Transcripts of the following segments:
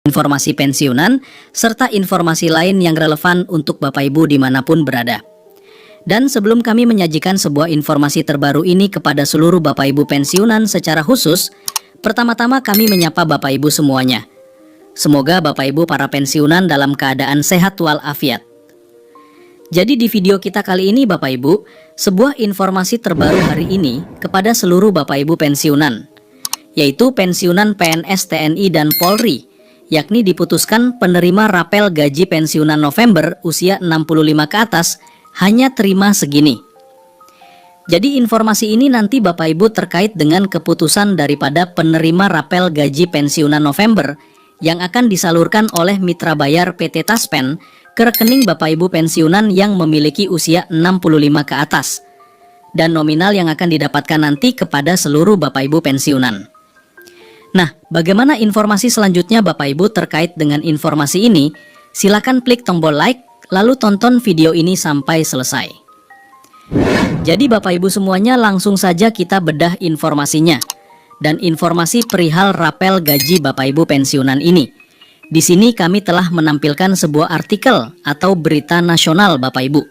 informasi pensiunan, serta informasi lain yang relevan untuk Bapak Ibu dimanapun berada. Dan sebelum kami menyajikan sebuah informasi terbaru ini kepada seluruh Bapak Ibu pensiunan secara khusus, pertama-tama kami menyapa Bapak Ibu semuanya. Semoga Bapak Ibu para pensiunan dalam keadaan sehat walafiat. Jadi di video kita kali ini Bapak Ibu, sebuah informasi terbaru hari ini kepada seluruh Bapak Ibu pensiunan, yaitu pensiunan PNS TNI dan Polri, yakni diputuskan penerima rapel gaji pensiunan November usia 65 ke atas hanya terima segini. Jadi informasi ini nanti Bapak Ibu terkait dengan keputusan daripada penerima rapel gaji pensiunan November yang akan disalurkan oleh mitra bayar PT Taspen ke rekening Bapak Ibu pensiunan yang memiliki usia 65 ke atas, dan nominal yang akan didapatkan nanti kepada seluruh Bapak Ibu pensiunan. Nah, bagaimana informasi selanjutnya Bapak Ibu terkait dengan informasi ini? Silakan klik tombol like, lalu tonton video ini sampai selesai. Jadi Bapak Ibu semuanya langsung saja kita bedah informasinya. Dan informasi perihal rapel gaji Bapak Ibu pensiunan ini. Di sini kami telah menampilkan sebuah artikel atau berita nasional Bapak Ibu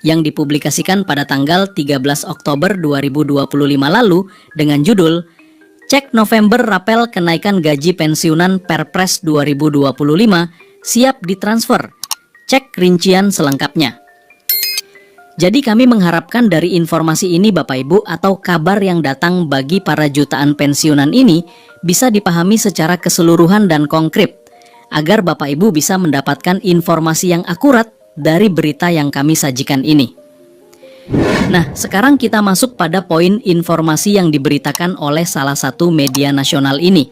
yang dipublikasikan pada tanggal 13 Oktober 2025 lalu dengan judul Cek November Rapel Kenaikan Gaji Pensiunan Perpres 2025 siap ditransfer. Cek rincian selengkapnya. Jadi kami mengharapkan dari informasi ini Bapak Ibu atau kabar yang datang bagi para jutaan pensiunan ini bisa dipahami secara keseluruhan dan konkret agar Bapak Ibu bisa mendapatkan informasi yang akurat dari berita yang kami sajikan ini. Nah, sekarang kita masuk pada poin informasi yang diberitakan oleh salah satu media nasional ini.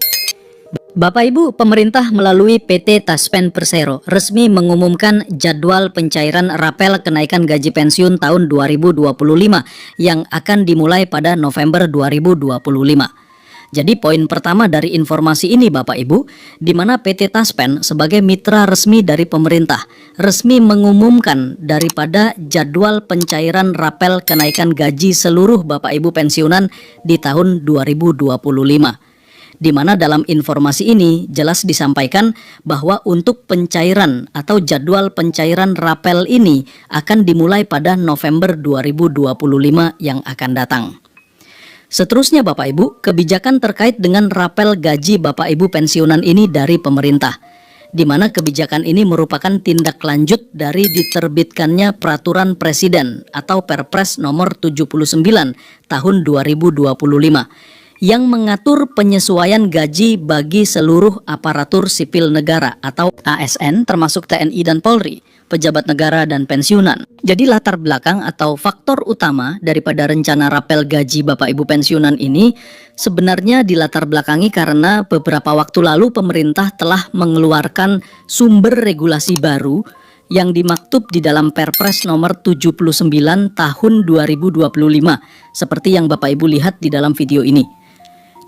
Bapak Ibu, pemerintah melalui PT Taspen Persero resmi mengumumkan jadwal pencairan rapel kenaikan gaji pensiun tahun 2025 yang akan dimulai pada November 2025. Jadi poin pertama dari informasi ini Bapak Ibu, di mana PT Taspen sebagai mitra resmi dari pemerintah resmi mengumumkan daripada jadwal pencairan rapel kenaikan gaji seluruh Bapak Ibu pensiunan di tahun 2025. Di mana dalam informasi ini jelas disampaikan bahwa untuk pencairan atau jadwal pencairan rapel ini akan dimulai pada November 2025 yang akan datang. Seterusnya Bapak Ibu, kebijakan terkait dengan rapel gaji Bapak Ibu pensiunan ini dari pemerintah, di mana kebijakan ini merupakan tindak lanjut dari diterbitkannya Peraturan Presiden atau Perpres nomor 79 tahun 2025 yang mengatur penyesuaian gaji bagi seluruh aparatur sipil negara atau ASN termasuk TNI dan Polri, pejabat negara dan pensiunan. Jadi latar belakang atau faktor utama daripada rencana rapel gaji Bapak Ibu pensiunan ini sebenarnya dilatar belakangi karena beberapa waktu lalu pemerintah telah mengeluarkan sumber regulasi baru yang dimaktub di dalam Perpres nomor 79 tahun 2025 seperti yang Bapak Ibu lihat di dalam video ini.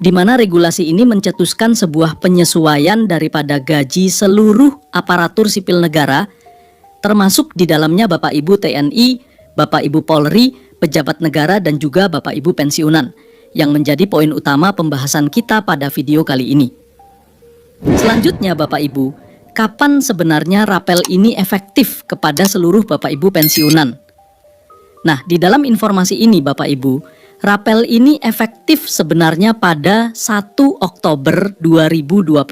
Di mana regulasi ini mencetuskan sebuah penyesuaian daripada gaji seluruh aparatur sipil negara, termasuk di dalamnya Bapak Ibu TNI, Bapak Ibu Polri, pejabat negara dan juga Bapak Ibu pensiunan, yang menjadi poin utama pembahasan kita pada video kali ini. Selanjutnya Bapak Ibu, kapan sebenarnya rapel ini efektif kepada seluruh Bapak Ibu pensiunan? Nah, di dalam informasi ini Bapak Ibu, rapel ini efektif sebenarnya pada 1 Oktober 2025.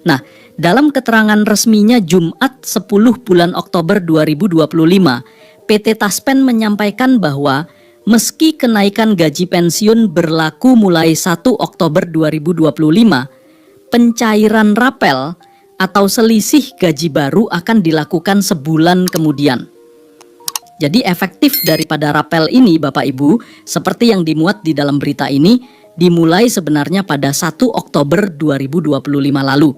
Nah, dalam keterangan resminya Jumat 10 bulan Oktober 2025, PT Taspen menyampaikan bahwa meski kenaikan gaji pensiun berlaku mulai 1 Oktober 2025, pencairan rapel atau selisih gaji baru akan dilakukan sebulan kemudian. Jadi efektif daripada rapel ini Bapak Ibu, seperti yang dimuat di dalam berita ini, dimulai sebenarnya pada 1 Oktober 2025 lalu.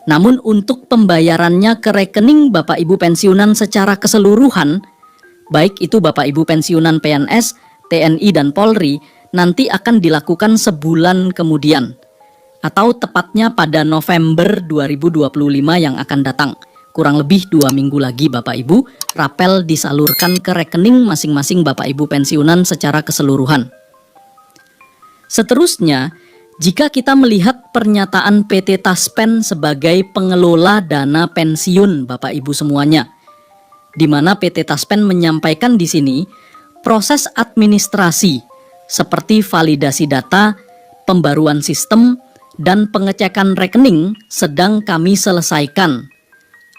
Namun untuk pembayarannya ke rekening Bapak Ibu pensiunan secara keseluruhan, baik itu Bapak Ibu pensiunan PNS, TNI dan Polri, nanti akan dilakukan sebulan kemudian, atau tepatnya pada November 2025 yang akan datang. Kurang lebih 2 minggu lagi Bapak Ibu, rapel disalurkan ke rekening masing-masing Bapak Ibu pensiunan secara keseluruhan. Seterusnya, Jika kita melihat pernyataan PT Taspen sebagai pengelola dana pensiun Bapak Ibu semuanya, di mana PT Taspen menyampaikan di sini proses administrasi seperti validasi data, pembaruan sistem, dan pengecekan rekening sedang kami selesaikan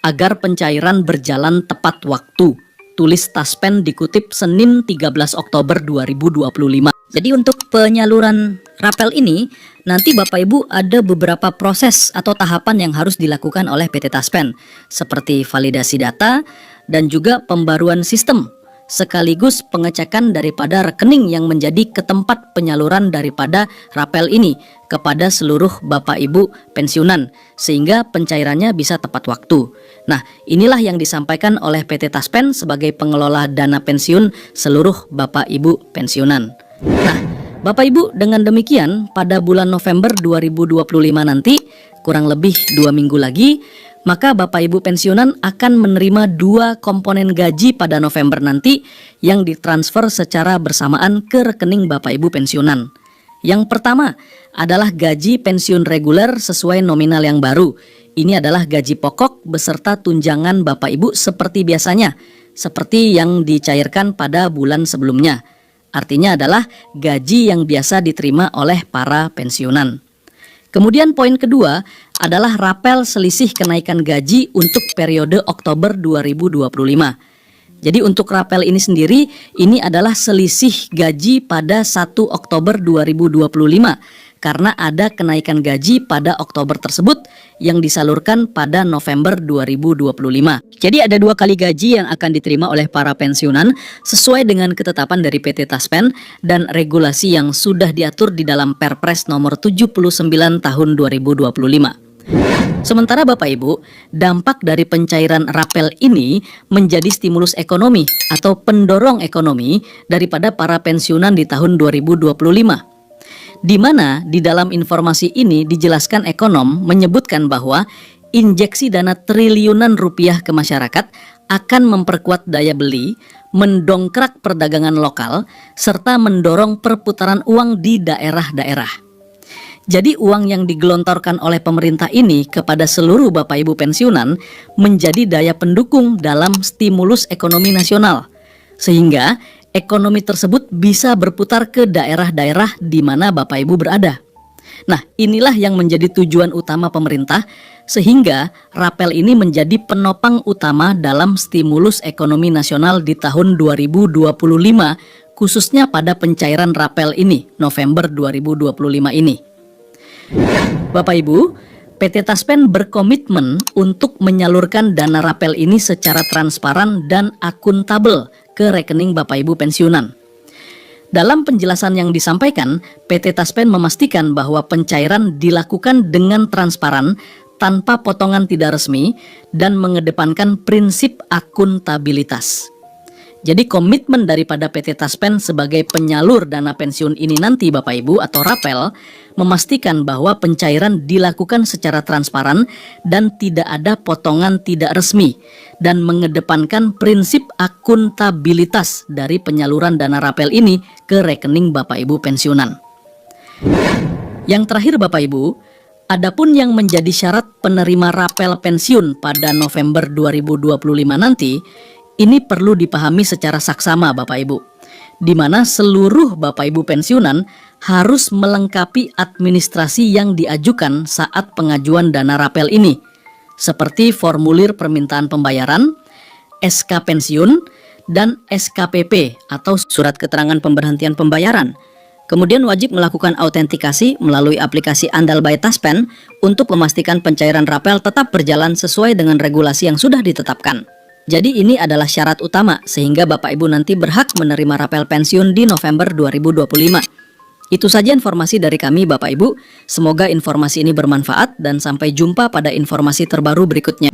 agar pencairan berjalan tepat waktu. Tulis Taspen dikutip Senin 13 Oktober 2025. Jadi untuk penyaluran rapel ini, nanti Bapak Ibu ada beberapa proses atau tahapan yang harus dilakukan oleh PT Taspen, seperti validasi data dan juga pembaruan sistem, sekaligus pengecekan daripada rekening yang menjadi ketempat penyaluran daripada rapel ini kepada seluruh Bapak Ibu pensiunan, sehingga pencairannya bisa tepat waktu. Nah, inilah yang disampaikan oleh PT Taspen sebagai pengelola dana pensiun seluruh Bapak Ibu pensiunan. Nah, Bapak Ibu, dengan demikian pada bulan November 2025 nanti, kurang lebih 2 minggu lagi, maka Bapak Ibu pensiunan akan menerima 2 komponen gaji pada November nanti yang ditransfer secara bersamaan ke rekening Bapak Ibu pensiunan. Yang pertama adalah gaji pensiun reguler sesuai nominal yang baru. Ini adalah gaji pokok beserta tunjangan Bapak Ibu seperti biasanya, seperti yang dicairkan pada bulan sebelumnya. Artinya adalah gaji yang biasa diterima oleh para pensiunan. Kemudian poin kedua adalah rapel selisih kenaikan gaji untuk periode Oktober 2025. Jadi untuk rapel ini sendiri, ini adalah selisih gaji pada 1 Oktober 2025 karena ada kenaikan gaji pada Oktober tersebut yang disalurkan pada November 2025. Jadi ada 2 kali gaji yang akan diterima oleh para pensiunan sesuai dengan ketetapan dari PT Taspen dan regulasi yang sudah diatur di dalam Perpres nomor 79 tahun 2025. Sementara Bapak Ibu, dampak dari pencairan rapel ini menjadi stimulus ekonomi atau pendorong ekonomi daripada para pensiunan di tahun 2025. Di mana di dalam informasi ini dijelaskan ekonom menyebutkan bahwa injeksi dana triliunan rupiah ke masyarakat akan memperkuat daya beli, mendongkrak perdagangan lokal, serta mendorong perputaran uang di daerah-daerah. Jadi uang yang digelontorkan oleh pemerintah ini kepada seluruh Bapak Ibu pensiunan menjadi daya pendukung dalam stimulus ekonomi nasional. Sehingga ekonomi tersebut bisa berputar ke daerah-daerah di mana Bapak Ibu berada. Nah, inilah yang menjadi tujuan utama pemerintah, sehingga rapel ini menjadi penopang utama dalam stimulus ekonomi nasional di tahun 2025, khususnya pada pencairan rapel ini, November 2025 ini. Bapak Ibu, PT Taspen berkomitmen untuk menyalurkan dana rapel ini secara transparan dan akuntabel ke rekening Bapak Ibu pensiunan. Dalam penjelasan yang disampaikan, PT Taspen memastikan bahwa pencairan dilakukan dengan transparan, tanpa potongan tidak resmi, dan mengedepankan prinsip akuntabilitas. Jadi komitmen daripada PT Taspen sebagai penyalur dana pensiun ini nanti Bapak Ibu atau rapel memastikan bahwa pencairan dilakukan secara transparan dan tidak ada potongan tidak resmi dan mengedepankan prinsip akuntabilitas dari penyaluran dana rapel ini ke rekening Bapak Ibu pensiunan. Yang terakhir Bapak Ibu, adapun yang menjadi syarat penerima rapel pensiun pada November 2025 nanti, ini perlu dipahami secara saksama Bapak Ibu, di mana seluruh Bapak Ibu pensiunan harus melengkapi administrasi yang diajukan saat pengajuan dana rapel ini, seperti formulir permintaan pembayaran, SK pensiun, dan SKPP atau surat keterangan pemberhentian pembayaran. Kemudian wajib melakukan autentikasi melalui aplikasi Andal by Taspen untuk memastikan pencairan rapel tetap berjalan sesuai dengan regulasi yang sudah ditetapkan. Jadi ini adalah syarat utama sehingga Bapak Ibu nanti berhak menerima rapel pensiun di November 2025. Itu saja informasi dari kami Bapak Ibu. Semoga informasi ini bermanfaat dan sampai jumpa pada informasi terbaru berikutnya.